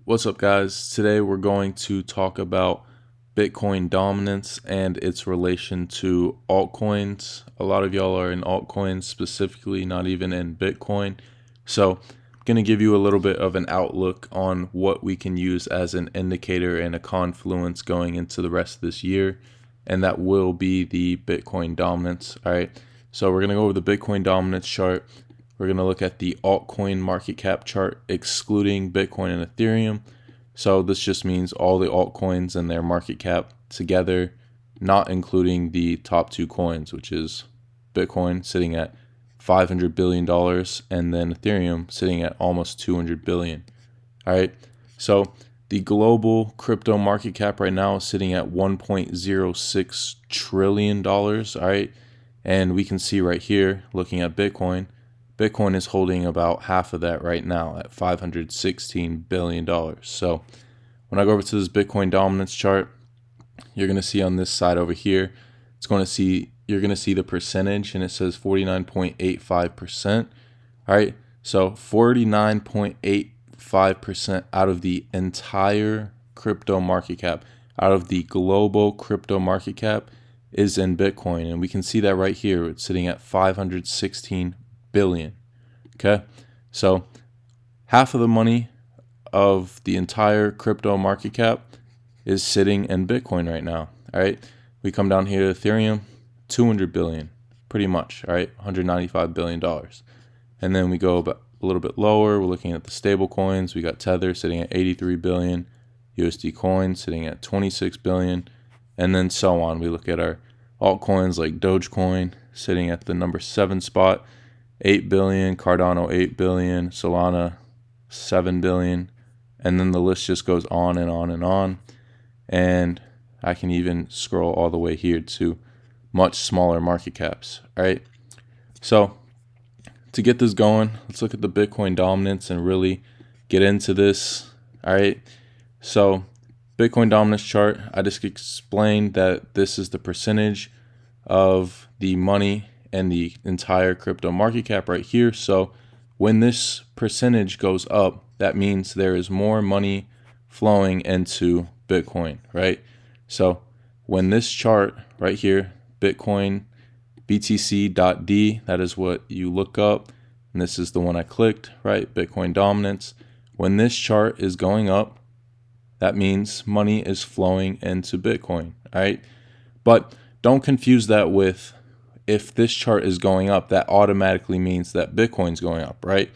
What's up, guys? Today we're going to talk about Bitcoin dominance and its relation to altcoins. A lot of y'all are in altcoins specifically, not even in Bitcoin. So I'm going to give you a little bit of an outlook on what we can use as an indicator and a confluence going into the rest of this year. And that will be the Bitcoin dominance. All right. So we're going to go over the Bitcoin dominance chart. We're going to look at the altcoin market cap chart, excluding Bitcoin and Ethereum. So this just means all the altcoins and their market cap together, not including the top two coins, which is Bitcoin sitting at $500 billion and then Ethereum sitting at almost $200 billion. All right. So the global crypto market cap right now is sitting at $1.06 trillion. All right. And we can see right here, looking at Bitcoin is holding about half of that right now at $516 billion. So when I go over to this Bitcoin dominance chart, you're going to see on this side over here, you're going to see the percentage, and it says 49.85%. All right. So 49.85% out of the entire crypto market cap, out of the global crypto market cap, is in Bitcoin. And we can see that right here. It's sitting at 516 billion. Okay. So half of the money of the entire crypto market cap is sitting in Bitcoin right now. All right. We come down here to Ethereum, 200 billion, pretty much. All right. $195 billion. And then we go a little bit lower. We're looking at the stable coins. We got Tether sitting at 83 billion, USD coin sitting at 26 billion, and then so on. We look at our altcoins like Dogecoin sitting at the number 7 spot, 8 billion, Cardano 8 billion, Solana 7 billion, and then the list just goes on and on and on. And I can even scroll all the way here to much smaller market caps. All right. So to get this going, let's look at the Bitcoin dominance and really get into this. All right. So Bitcoin dominance chart, I just explained that this is the percentage of the money and the entire crypto market cap right here. So when this percentage goes up, that means there is more money flowing into Bitcoin, right? So when this chart right here, Bitcoin BTC.D, that is what you look up. And this is the one I clicked, right? Bitcoin dominance. When this chart is going up, that means money is flowing into Bitcoin, all right? But don't confuse that with, if this chart is going up, that automatically means that Bitcoin's going up, right?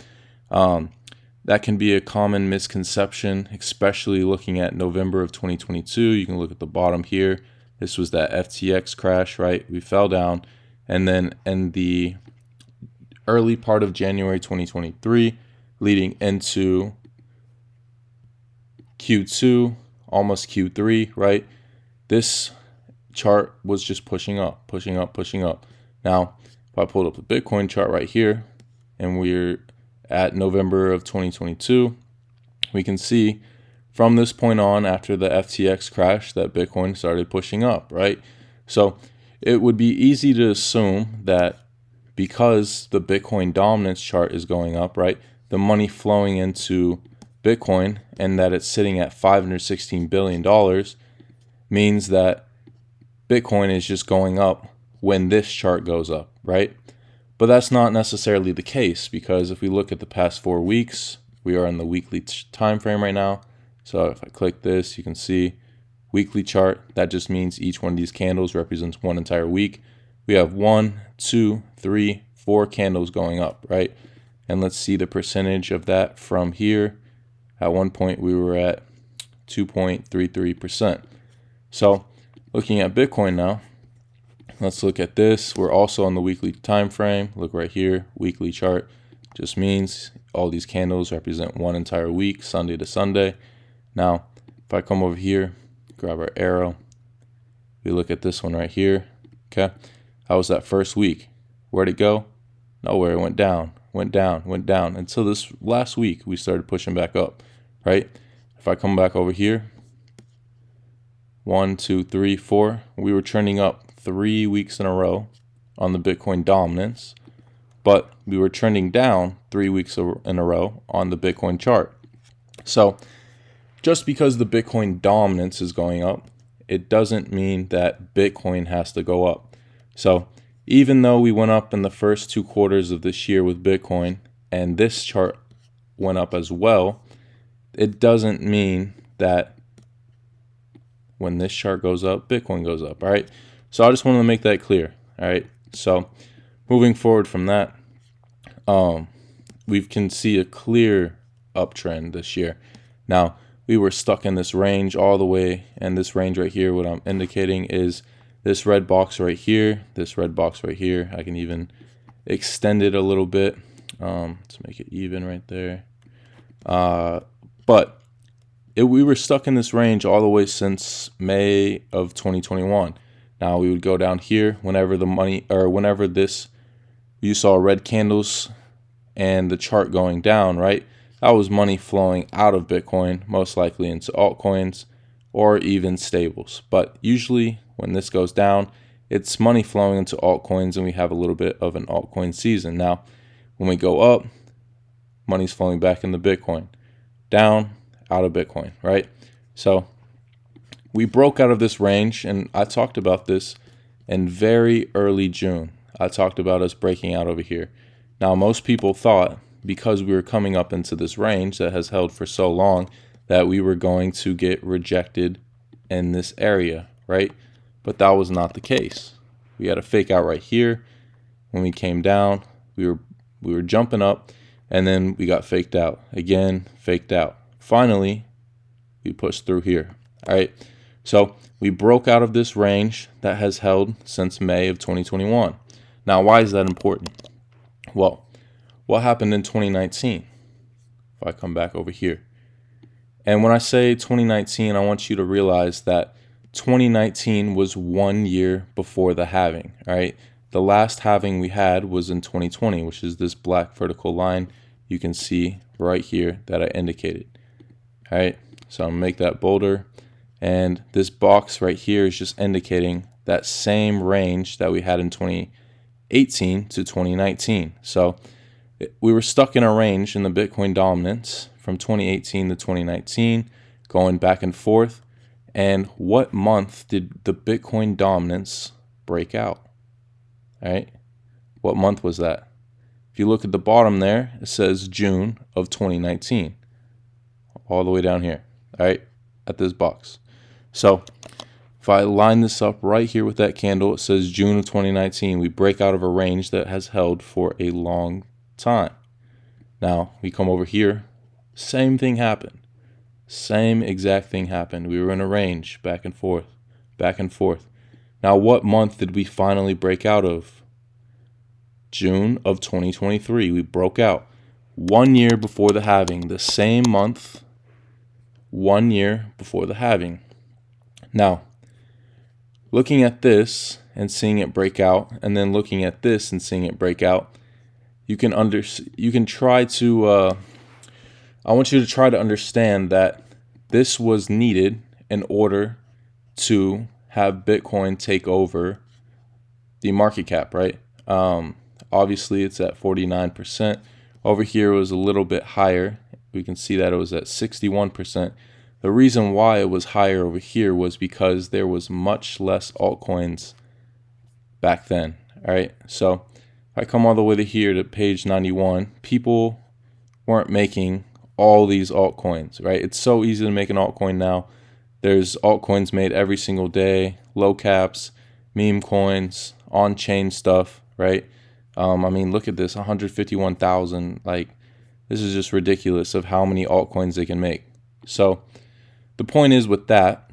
That can be a common misconception, especially looking at November of 2022. You can look at the bottom here. This was that FTX crash, right? We fell down. And then in the early part of January 2023, leading into Q2, almost Q3, right? This chart was just pushing up, pushing up, pushing up. Now, if I pulled up the Bitcoin chart right here, and we're at November of 2022, we can see from this point on, after the FTX crash, that Bitcoin started pushing up, right? So it would be easy to assume that because the Bitcoin dominance chart is going up, right, the money flowing into Bitcoin and that it's sitting at $516 billion means that Bitcoin is just going up when this chart goes up, right? But that's not necessarily the case, because if we look at the past 4 weeks, we are in the weekly time frame right now. So if I click this, you can see weekly chart. That just means each one of these candles represents one entire week. We have 1, 2, 3, 4 candles going up, right? And let's see the percentage of that from here. At one point, we were at 2.33%. So looking at Bitcoin now, let's look at this. We're also on the weekly time frame. Look right here, weekly chart. Just means all these candles represent one entire week, Sunday to Sunday. Now, if I come over here, grab our arrow, we look at this one right here. Okay, how was that first week? Where'd it go? Nowhere. It went down, went down, went down, until this last week we started pushing back up, right? If I come back over here, 1, 2, 3, 4, we were trending up 3 weeks in a row on the Bitcoin dominance, but we were trending down 3 weeks in a row on the Bitcoin chart. So just because the Bitcoin dominance is going up, it doesn't mean that Bitcoin has to go up. So even though we went up in the first 2 quarters of this year with Bitcoin, and this chart went up as well, it doesn't mean that when this chart goes up, Bitcoin goes up. All right. So I just wanted to make that clear. All right. So moving forward from that, we can see a clear uptrend this year. Now, we were stuck in this range all the way, and this range right here, what I'm indicating is this red box right here, this red box right here. I can even extend it a little bit to make it even right there. But we were stuck in this range all the way since May of 2021. Now we would go down here whenever the money, or whenever this, you saw red candles and the chart going down, right? That was money flowing out of Bitcoin, most likely into altcoins or even stables. But usually when this goes down, it's money flowing into altcoins, and we have a little bit of an altcoin season. Now, when we go up, money's flowing back into Bitcoin. Down, out of Bitcoin, right? So we broke out of this range, and I talked about this in very early June. I talked about us breaking out over here. Now, most people thought, because we were coming up into this range that has held for so long, that we were going to get rejected in this area, right? But that was not the case. We had a fake out right here. When we came down, we were jumping up, and then we got faked out. Again, faked out. Finally, we pushed through here. All right. So we broke out of this range that has held since May of 2021. Now, why is that important? Well, what happened in 2019? If I come back over here. And when I say 2019, I want you to realize that 2019 was 1 year before the halving, all right? The last halving we had was in 2020, which is this black vertical line you can see right here that I indicated. All right, so I'm gonna make that bolder. And this box right here is just indicating that same range that we had in 2018 to 2019. So we were stuck in a range in the Bitcoin dominance from 2018 to 2019, going back and forth. And what month did the Bitcoin dominance break out? All right, what month was that? If you look at the bottom there, it says June of 2019, all the way down here, all right, at this box. So if I line this up right here with that candle, it says June of 2019. We break out of a range that has held for a long time. Now we come over here, same thing happened. Same exact thing happened. We were in a range, back and forth, back and forth. Now, what month did we finally break out of? June of 2023. We broke out 1 year before the halving, the same month, 1 year before the halving. Now, looking at this and seeing it break out, and then looking at this and seeing it break out, you can try to, I want you to try to understand that this was needed in order to have Bitcoin take over the market cap, right? Obviously, it's at 49%. Over here, it was a little bit higher. We can see that it was at 61%. The reason why it was higher over here was because there was much less altcoins back then, all right? So if I come all the way to here to page 91, people weren't making all these altcoins, right? It's so easy to make an altcoin now. There's altcoins made every single day, low caps, meme coins, on-chain stuff, right? I mean, look at this, 151,000. Like, this is just ridiculous of how many altcoins they can make. So the point is with that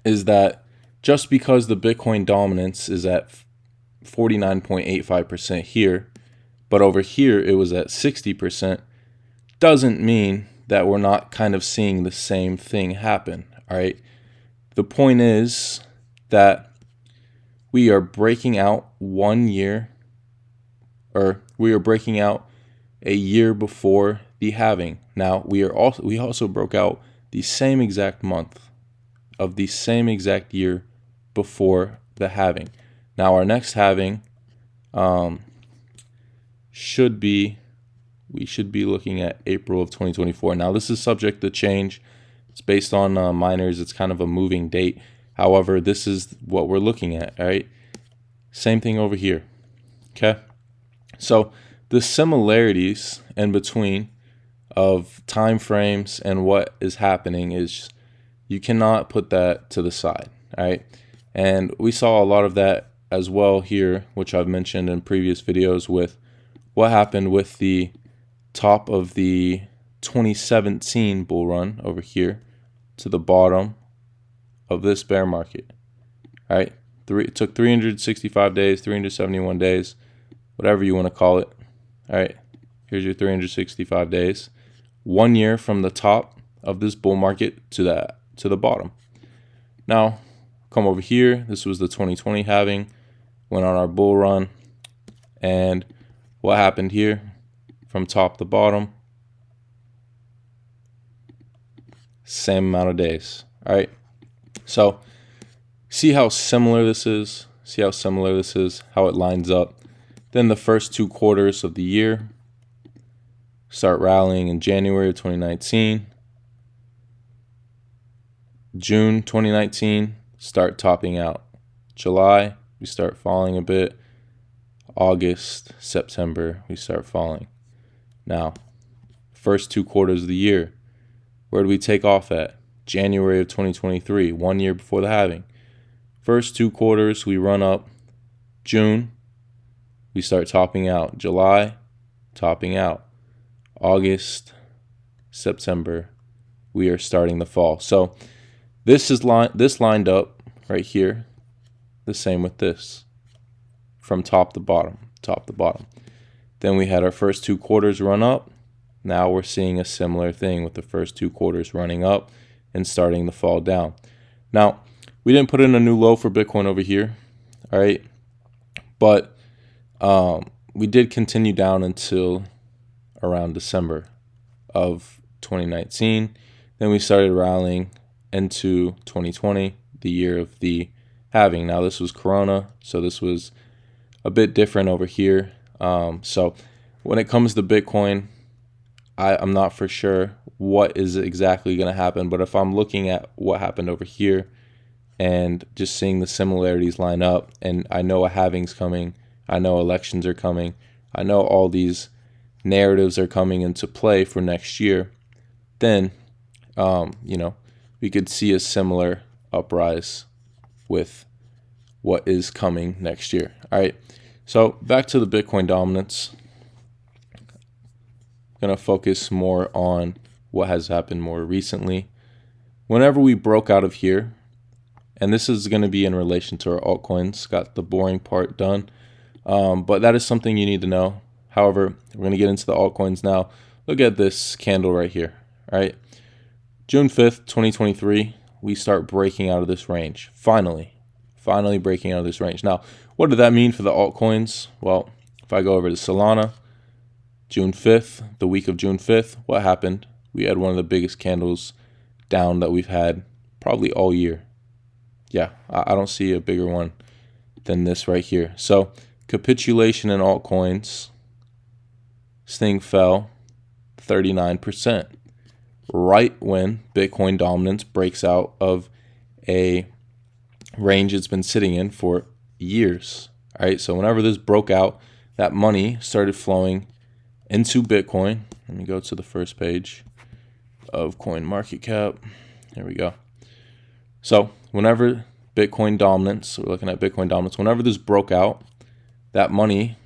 is that just because the Bitcoin dominance is at 49.85% here, but over here it was at 60%, doesn't mean that we're not kind of seeing the same thing happen, all right? The point is that we are breaking out 1 year, or we are breaking out a year before the halving. Now, we also broke out the same exact month of the same exact year before the halving. Now, our next halving we should be looking at April of 2024. Now, this is subject to change It's based on miners. It's kind of a moving date. However, this is what we're looking at, all right? Same thing over here, okay? So the similarities in between of time frames and what is happening is you cannot put that to the side, all right? And we saw a lot of that as well here, which I've mentioned in previous videos with what happened with the top of the 2017 bull run over here to the bottom of this bear market. All right, it took 365 days, 371 days, whatever you want to call it. All right, here's your 365 days. 1 year from the top of this bull market to the bottom. Now, come over here. This was the 2020 halving. Went on our bull run, and what happened here from top to bottom? Same amount of days. All right. So see how similar this is. See how similar this is. How it lines up. Then the first 2 quarters of the year start rallying in January of 2019. June 2019 start topping out. July we start falling a bit. August, September we start falling. Now, first 2 quarters of the year, where do we take off at? January of 2023, 1 year before the halving. First 2 quarters we run up. June we start topping out. July, topping out. August, September, we are starting the fall. So this lined up right here, the same with this, from top to bottom, top to bottom. Then we had our first 2 quarters run up. Now we're seeing a similar thing with the first 2 quarters running up and starting to fall down. Now, we didn't put in a new low for Bitcoin over here, all right? But we did continue down until around December of 2019. Then we started rallying into 2020, the year of the halving. Now, this was Corona, so this was a bit different over here. So when it comes to Bitcoin, I'm not for sure what is exactly going to happen, but if I'm looking at what happened over here and just seeing the similarities line up, and I know a halving's coming, I know elections are coming, I know all these narratives are coming into play for next year, then we could see a similar uprise with what is coming next year. All right, so back to the Bitcoin dominance. I'm going to focus more on what has happened more recently. Whenever we broke out of here, and this is going to be in relation to our altcoins, got the boring part done, but that is something you need to know. However, we're going to get into the altcoins now. Look at this candle right here. All right, June 5th, 2023, we start breaking out of this range. Finally breaking out of this range. Now, what did that mean for the altcoins? Well, if I go over to Solana, June 5th, the week of June 5th, what happened? We had one of the biggest candles down that we've had probably all year. Yeah, I don't see a bigger one than this right here. So capitulation in altcoins, this thing fell 39%. Right when Bitcoin dominance breaks out of a range it's been sitting in for years. All right, so whenever this broke out, that money started flowing into Bitcoin. Let me go to the first page of CoinMarketCap. There we go. So whenever Bitcoin dominance, we're looking at Bitcoin dominance, whenever this broke out, that money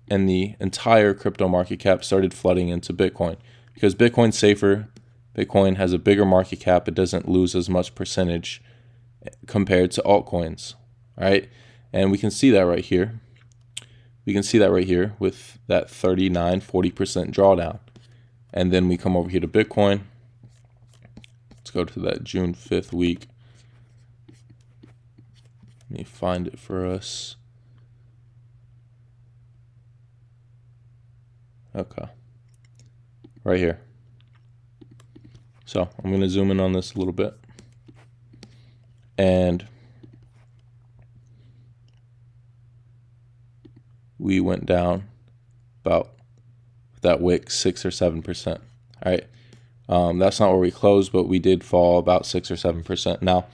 and the entire crypto market cap started flooding into Bitcoin. Because Bitcoin's safer, Bitcoin has a bigger market cap, it doesn't lose as much percentage compared to altcoins. All right, and we can see that right here. We can see that right here with that 40% drawdown. And then we come over here to Bitcoin. Let's go to that June 5th week. Let me find it for us. Okay. Right here. So I'm going to zoom in on this a little bit. And we went down about that wick 6 or 7%. All right. That's not where we closed, but we did fall about 6 or 7%. Now,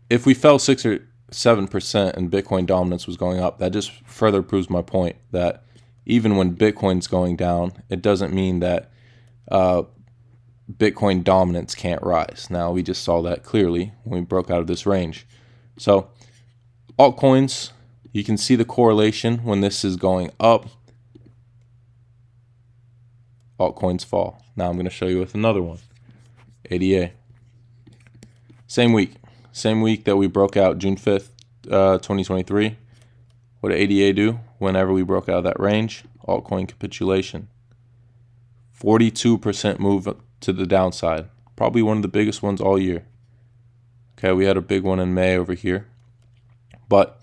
if we fell 6 or 7% and Bitcoin dominance was going up, that just further proves my point that even when Bitcoin's going down, it doesn't mean that Bitcoin dominance can't rise. Now, we just saw that clearly when we broke out of this range. So, altcoins, you can see the correlation when this is going up. Altcoins fall. Now I'm going to show you with another one. ADA. Same week that we broke out, June 5th, 2023. What did ADA do whenever we broke out of that range? Altcoin capitulation. 42% move to the downside. Probably one of the biggest ones all year. Okay, we had a big one in May over here. But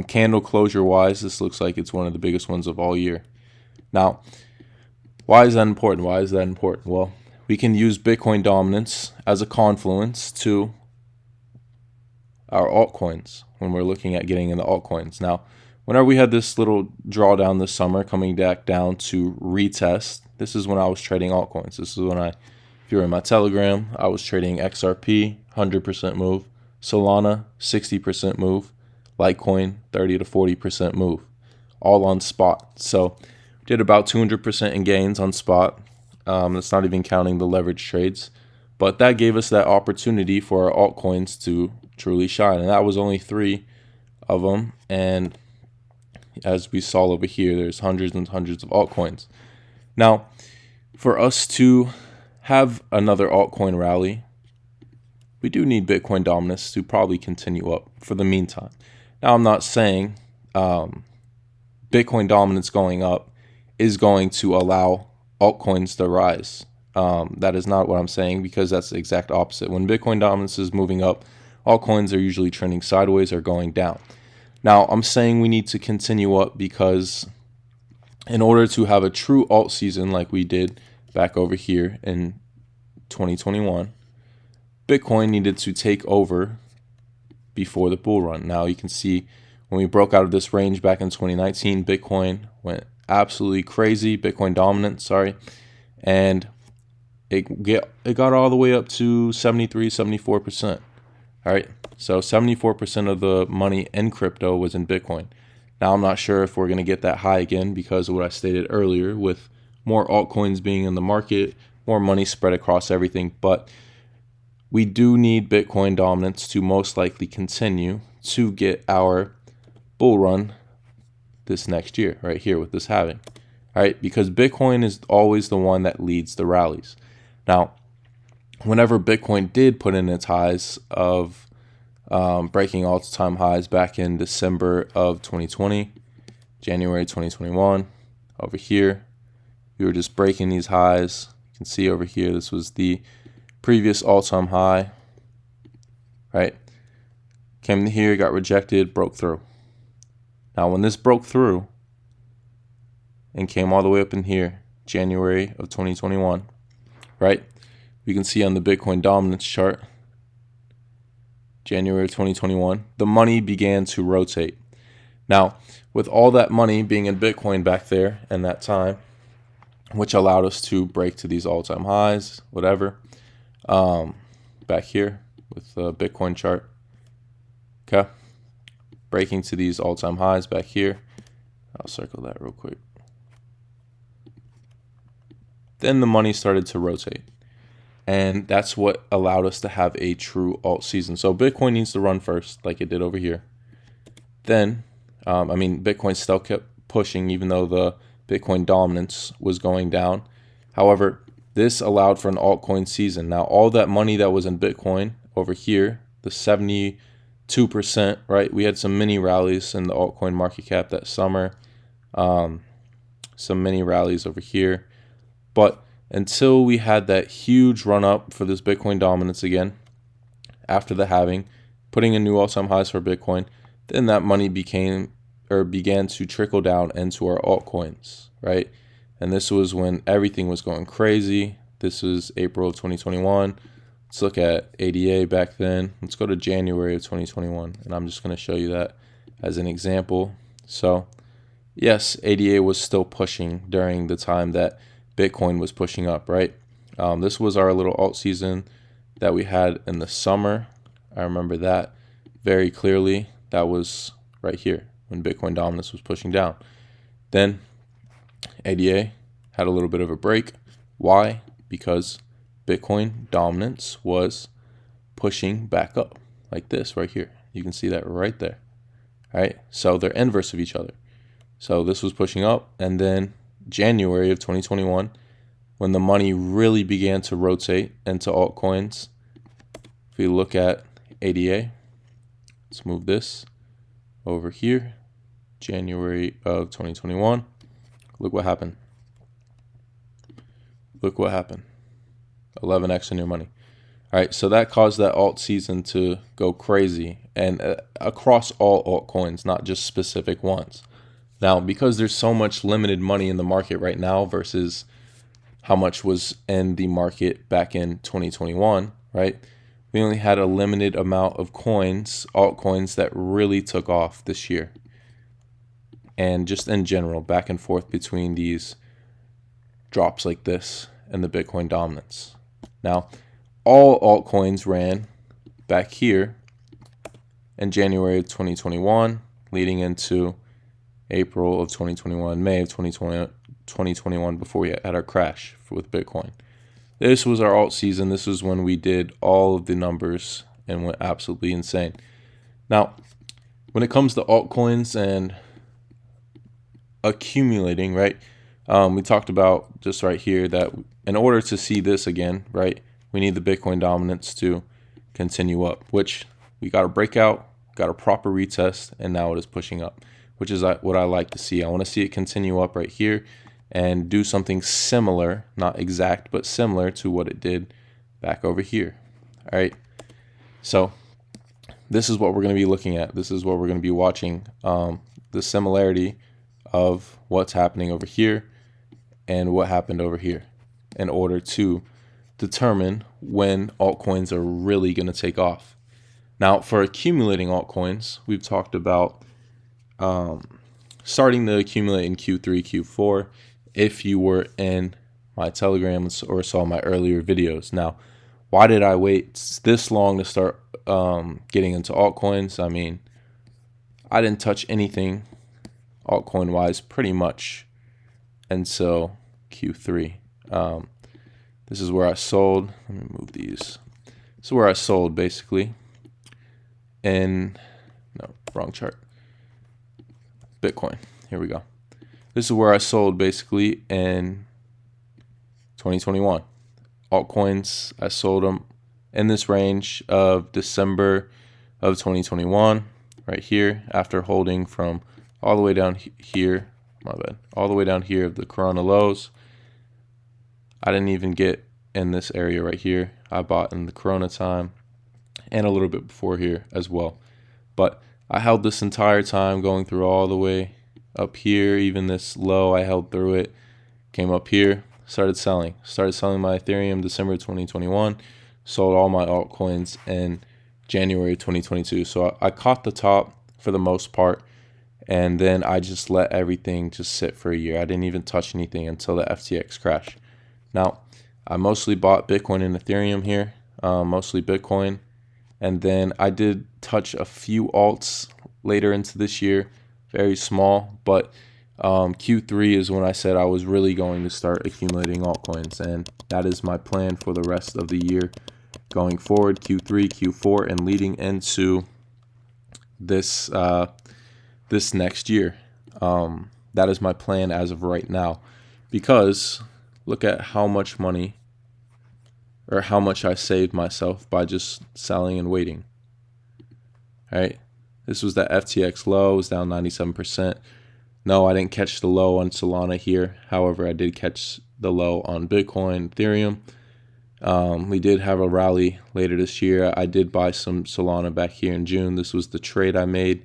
candle closure wise, this looks like it's one of the biggest ones of all year. Now, why is that important? Well, we can use Bitcoin dominance as a confluence to our altcoins when we're looking at getting into altcoins. Now, whenever we had this little drawdown this summer coming back down to retest, this is when I was trading altcoins. This is when if you were in my Telegram, I was trading XRP, 100% move, Solana, 60% move, Litecoin, 30 to 40% move, all on spot. So did about 200% in gains on spot. That's not even counting the leverage trades. But that gave us that opportunity for our altcoins to truly shine. And that was only 3 of them. And as we saw over here, there's hundreds and hundreds of altcoins. Now, for us to have another altcoin rally, we do need Bitcoin dominance to probably continue up for the meantime. Now, I'm not saying Bitcoin dominance going up is going to allow altcoins to rise. That is not what I'm saying, because that's the exact opposite. When Bitcoin dominance is moving up, altcoins are usually trending sideways or going down. Now, I'm saying we need to continue up because in order to have a true alt season like we did back over here in 2021, Bitcoin needed to take over before the bull run. Now, you can see when we broke out of this range back in 2019, Bitcoin went absolutely crazy, Bitcoin dominance, and it got all the way up to 73, 74%. All right, so 74% of the money in crypto was in Bitcoin. Now, I'm not sure if we're going to get that high again because of what I stated earlier, with more altcoins being in the market, more money spread across everything, but we do need Bitcoin dominance to most likely continue to get our bull run this next year, right here with this halving. All right, because Bitcoin is always the one that leads the rallies. Now, whenever Bitcoin did put in its highs of breaking all-time highs back in December of 2020, January 2021, over here, we were just breaking these highs. You can see over here, this was the previous all-time high, right? Came to here, got rejected, broke through. Now, when this broke through and came all the way up in here, January of 2021, right? You can see on the Bitcoin dominance chart, January of 2021, the money began to rotate. Now, with all that money being in Bitcoin back there and that time, which allowed us to break to these all-time highs, whatever, back here with the Bitcoin chart, okay? Breaking to these all-time highs back here. I'll circle that real quick. Then the money started to rotate. And that's what allowed us to have a true alt season. So Bitcoin needs to run first, like it did over here. Then, Bitcoin still kept pushing even though the Bitcoin dominance was going down. However, this allowed for an altcoin season. Now, all that money that was in Bitcoin over here, the 72%, right? We had some mini rallies in the altcoin market cap that summer. Some mini rallies over here. But until we had that huge run up for this Bitcoin dominance again, after the halving, putting in new all-time highs for Bitcoin, then that money began to trickle down into our altcoins, right? And this was when everything was going crazy. This was April of 2021. Let's look at ADA back then. Let's go to January of 2021, and I'm just going to show you that as an example. So, yes, ADA was still pushing during the time that Bitcoin was pushing up, right? This was our little alt season that we had in the summer. I remember that very clearly. That was right here when Bitcoin dominance was pushing down. Then ADA had a little bit of a break. Why? Because Bitcoin dominance was pushing back up like this right here. You can see that right there. All right, so they're inverse of each other. So this was pushing up, and then January of 2021, when the money really began to rotate into altcoins, if we look at ADA, let's move this over here, January of 2021, look what happened. Look what happened. 11x in your money. All right, so that caused that alt season to go crazy, and across all altcoins, not just specific ones. Now, because there's so much limited money in the market right now versus how much was in the market back in 2021, right? We only had a limited amount of coins, altcoins, that really took off this year. And just in general, back and forth between these drops like this and the Bitcoin dominance. Now, all altcoins ran back here in January of 2021, leading into April of 2021, May of 2021, before we had our crash with Bitcoin. This was our alt season. This was when we did all of the numbers and went absolutely insane. Now, when it comes to altcoins and accumulating, right, we talked about just right here that in order to see this again, right, we need the Bitcoin dominance to continue up, which we got a breakout, got a proper retest, and now it is pushing up, which is what I like to see. I want to see it continue up right here and do something similar, not exact, but similar to what it did back over here. All right. So this is what we're going to be looking at. This is what we're going to be watching, the similarity of what's happening over here and what happened over here in order to determine when altcoins are really going to take off. Now, for accumulating altcoins, we've talked about starting to accumulate in Q3, Q4, if you were in my Telegrams or saw my earlier videos. Now, why did I wait this long to start getting into altcoins? I mean, I didn't touch anything altcoin-wise pretty much until Q3. This is where I sold. Let me move these. This is where I sold basically. No, wrong chart. Bitcoin. Here we go. This is where I sold basically in 2021. Altcoins, I sold them in this range of December of 2021, right here, after holding from all the way down here, all the way down here of the Corona lows. I didn't even get in this area right here. I bought in the Corona time and a little bit before here as well. But I held this entire time, going through all the way up here, even this low, I held through it, came up here, started selling my Ethereum December 2021, sold all my altcoins in January 2022. So I caught the top for the most part, and then I just let everything just sit for a year. I didn't even touch anything until the FTX crash. Now, I mostly bought Bitcoin and Ethereum here, mostly Bitcoin, and then I did touch a few alts later into this year, very small, but Q3 is when I said I was really going to start accumulating altcoins, and that is my plan for the rest of the year going forward, Q3, Q4, and leading into this this next year. That is my plan as of right now, because look at how much money or how much I saved myself by just selling and waiting. All right. This was the FTX low, it was down 97%. No, I didn't catch the low on Solana here. However, I did catch the low on Bitcoin, Ethereum. We did have a rally later this year. I did buy some Solana back here in June. This was the trade I made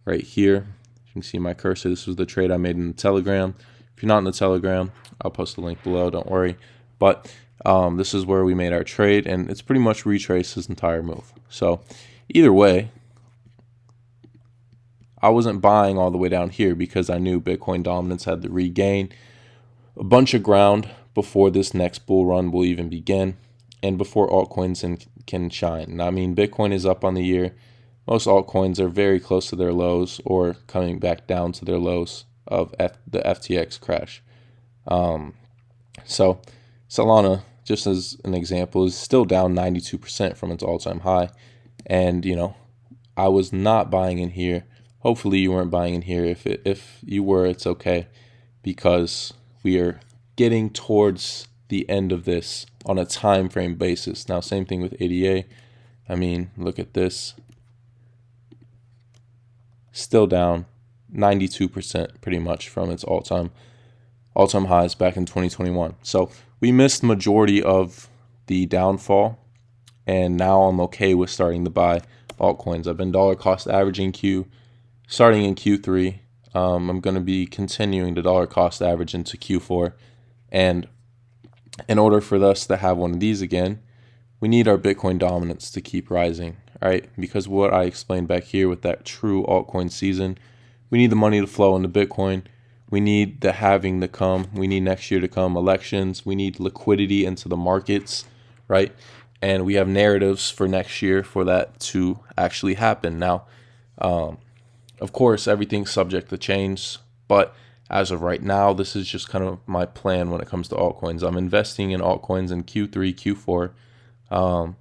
right here. You can see my cursor. This was the trade I made in the Telegram. If you're not in the Telegram, I'll post a link below, don't worry. But this is where we made our trade, and it's pretty much retraced this entire move. So either way, I wasn't buying all the way down here because I knew Bitcoin dominance had to regain a bunch of ground before this next bull run will even begin and before altcoins can shine. Now, I mean, Bitcoin is up on the year. Most altcoins are very close to their lows or coming back down to their lows of the FTX crash. So Solana, just as an example, is still down 92% from its all-time high. And, I was not buying in here. Hopefully you weren't buying in here. If you were, it's okay, because we are getting towards the end of this on a time frame basis. Now, same thing with ADA. I mean, look at this. Still down 92% pretty much from its all-time highs back in 2021. So we missed majority of the downfall, and now I'm okay with starting to buy altcoins. I've been dollar cost averaging starting in Q3. I'm going to be continuing to dollar cost average into Q4. And in order for us to have one of these again, we need our Bitcoin dominance to keep rising, right? Because what I explained back here with that true altcoin season, we need the money to flow into Bitcoin. We need the halving to come. We need next year to come elections. We need liquidity into the markets, right? And we have narratives for next year for that to actually happen. Now, of course, everything's subject to change, but as of right now, this is just kind of my plan when it comes to altcoins. I'm investing in altcoins in Q3, Q4.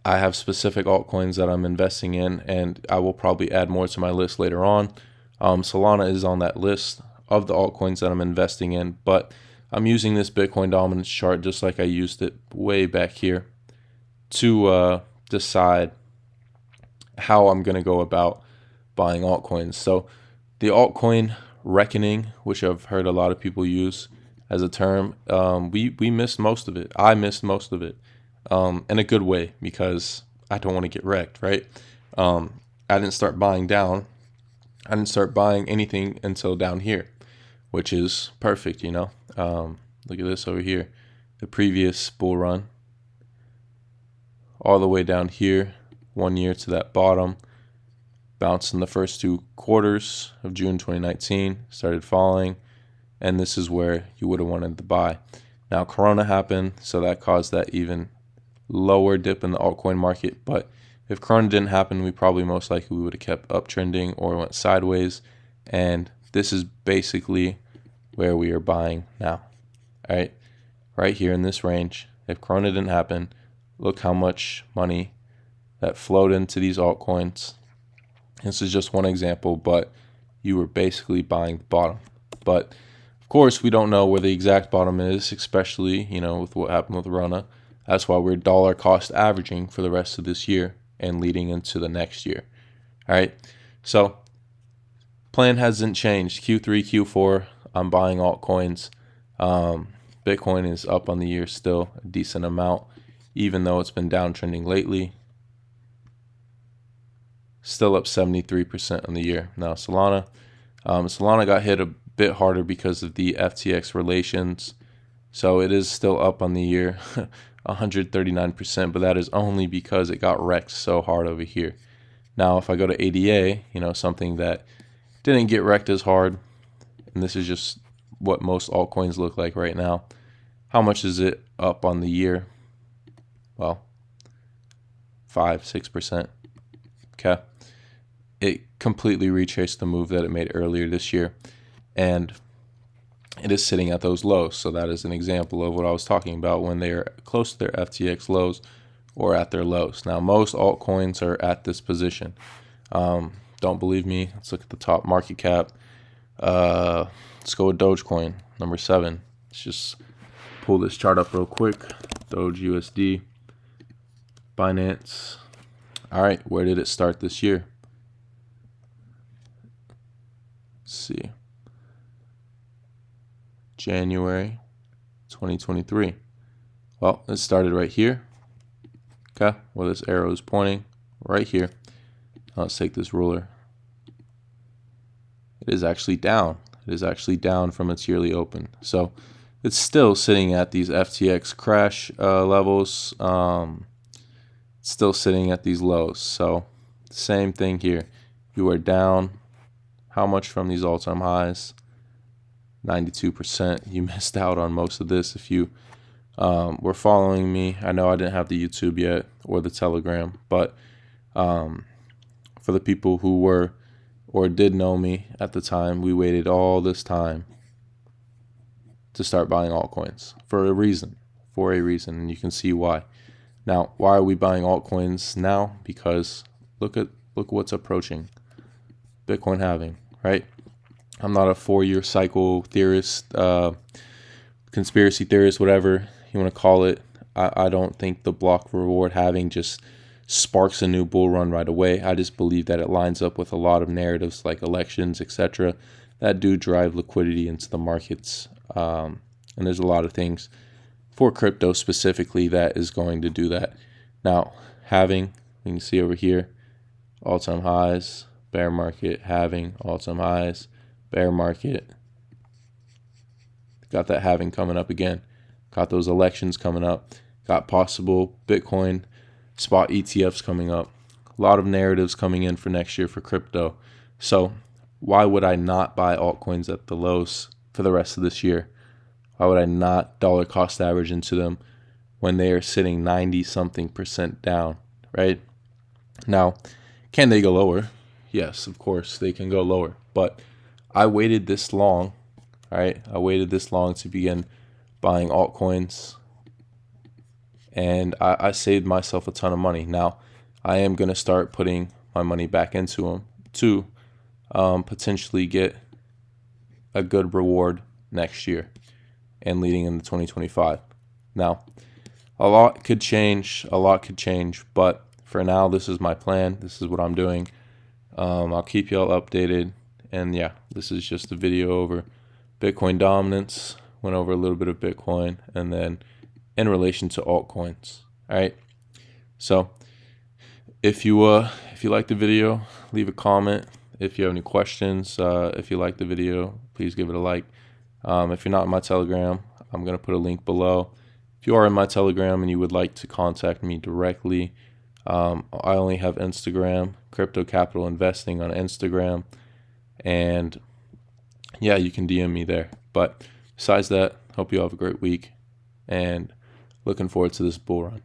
I have specific altcoins that I'm investing in, and I will probably add more to my list later on. Solana is on that list of the altcoins that I'm investing in, but I'm using this Bitcoin dominance chart just like I used it way back here to decide how I'm going to go about buying altcoins. So the altcoin reckoning, which I've heard a lot of people use as a term, we missed most of it. I missed most of it in a good way, because I don't want to get wrecked, right? I didn't start buying down. I didn't start buying anything until down here, which is perfect, Look at this over here. The previous bull run, all the way down here, 1 year to that bottom, bounced in the first 2 quarters of June 2019, started falling, and this is where you would have wanted to buy. Now, Corona happened, so that caused that even lower dip in the altcoin market, but if Corona didn't happen, we probably most likely would have kept uptrending or went sideways, and this is basically where we are buying now. All right here in this range. If Corona didn't happen, look how much money that flowed into these altcoins. This is just one example, but you were basically buying the bottom. But of course, we don't know where the exact bottom is, especially, with what happened with Rona. That's why we're dollar cost averaging for the rest of this year and leading into the next year. All right. So plan hasn't changed. Q3, Q4, I'm buying altcoins. Bitcoin is up on the year still a decent amount, even though it's been downtrending lately. Still up 73% on the year. Now, Solana got hit a bit harder because of the FTX relations. So it is still up on the year, 139%, but that is only because it got wrecked so hard over here. Now, if I go to ADA, something that didn't get wrecked as hard, and this is just what most altcoins look like right now. How much is it up on the year? Well, 5-6%. Okay. It completely retraced the move that it made earlier this year, and it is sitting at those lows. So that is an example of what I was talking about when they are close to their FTX lows or at their lows. Now, most altcoins are at this position. Don't believe me? Let's look at the top market cap. Let's go with Dogecoin, number 7. Let's just pull this chart up real quick. Doge USD, Binance. All right, where did it start this year? Let's see. January 2023. Well, it started right here. Okay, where this arrow is pointing, right here. Now let's take this ruler. It is actually down. It is actually down from its yearly open. So it's still sitting at these FTX crash levels. It's still sitting at these lows. So same thing here. You are down how much from these all-time highs? 92%. You missed out on most of this if you were following me. I know I didn't have the YouTube yet or the Telegram, but for the people who were or did know me at the time, we waited all this time to start buying altcoins for a reason, and you can see why. Now, why are we buying altcoins now? Because look what's approaching. Bitcoin halving, right? I'm not a 4-year cycle theorist, conspiracy theorist, whatever you want to call it. I don't think the block reward halving just sparks a new bull run right away. I just believe that it lines up with a lot of narratives like elections, etc., that do drive liquidity into the markets. And there's a lot of things for crypto specifically that is going to do that. Now, halving, you can see over here, all-time highs, bear market, halving, all-time highs, bear market. Got that halving coming up again. Got those elections coming up. Got possible Bitcoin spot ETFs coming up. A lot of narratives coming in for next year for crypto. So why would I not buy altcoins at the lows for the rest of this year? Why would I not dollar cost average into them when they are sitting 90-something% down, right? Now, can they go lower? Yes, of course, they can go lower. But I waited this long, right? I waited this long to begin buying altcoins, and I saved myself a ton of money. Now, I am going to start putting my money back into them to potentially get a good reward next year and leading into 2025. Now, a lot could change, but for now, this is my plan. This is what I'm doing. I'll keep y'all updated. And yeah, this is just a video over Bitcoin dominance. Went over a little bit of Bitcoin, and then in relation to altcoins. All right. So if you like the video, leave a comment. If you have any questions, if you like the video, please give it a like. If you're not in my Telegram, I'm going to put a link below. If you are in my Telegram and you would like to contact me directly, I only have Instagram, Crypto Capital Investing on Instagram. And yeah, you can DM me there. But besides that, hope you all have a great week and looking forward to this bull run.